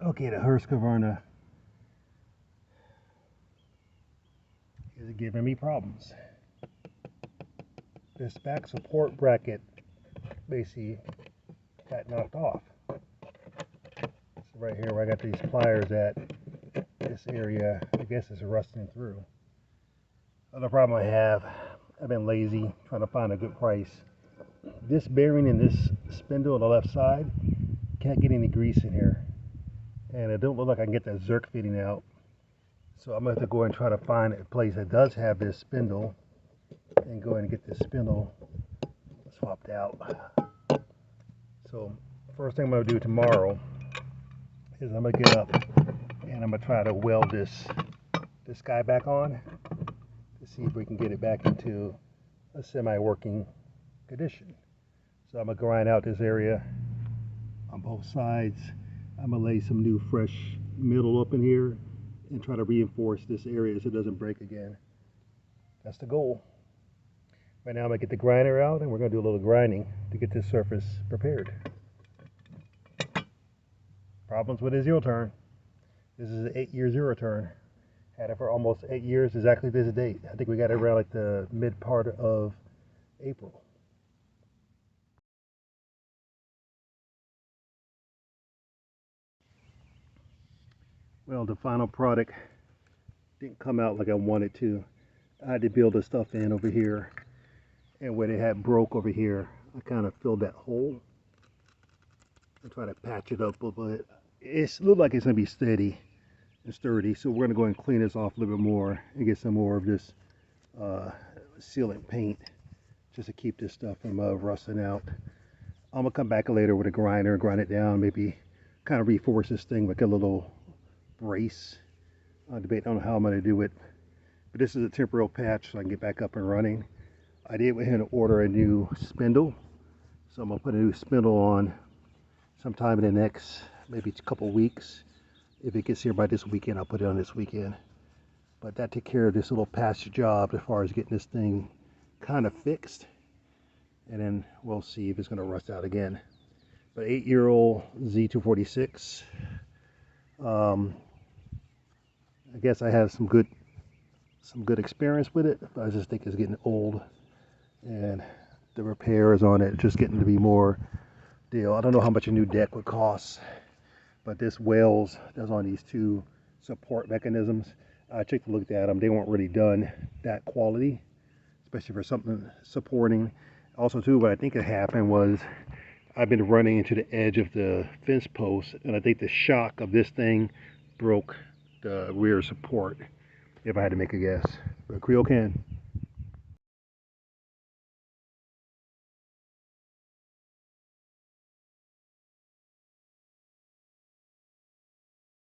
Okay, the Husqvarna is giving me problems. This back support bracket basically got knocked off. So right here where I got these pliers at, this area, I guess is rusting through. Other problem I have, I've been lazy trying to find a good price. This bearing in this spindle on the left side, can't get any grease in here. And it don't look like I can get that zerk fitting out. So I'm going to have to go and try to find a place that does have this spindle and go ahead and get this spindle swapped out. So first thing I'm going to do tomorrow is I'm going to get up and I'm going to try to weld this guy back on to see if we can get it back into a semi-working condition. So I'm going to grind out this area on both sides. I'm going to lay some new fresh metal up in here and try to reinforce this area so it doesn't break again. That's the goal. Right now I'm going to get the grinder out and we're going to do a little grinding to get this surface prepared. Problems with a zero turn. This is an 8-year zero turn. Had it for almost 8 years, exactly this date. I think we got it around like the mid part of April. Well, the final product didn't come out like I wanted to. I had to build the stuff in over here, and where it had broke over here, I kind of filled that hole and try to patch it up a little bit. It looks like it's going to be steady and sturdy, so we're going to go and clean this off a little bit more and get some more of this sealant paint just to keep this stuff from rusting out. I'm going to come back later with a grinder and grind it down, maybe kind of reinforce this thing like a little brace. Debate on how I'm going to do it, but this is a temporary patch so I can get back up and running. I did went ahead and order a new spindle, so I'm going to put a new spindle on sometime in the next maybe a couple weeks. If it gets here by this weekend, I'll put it on this weekend. But that took care of this little patch job as far as getting this thing kind of fixed, and then we'll see if it's going to rust out again. But 8-year-old Z246. I guess I have some good experience with it, but I just think it's getting old, and the repairs on it just getting to be more deal. I don't know how much a new deck would cost, but this welds that's on these two support mechanisms, I took a look at them. They weren't really done that quality, especially for something supporting. Also too, what I think had happened was I've been running into the edge of the fence post, and I think the shock of this thing broke the rear support, if I had to make a guess. But Creo can.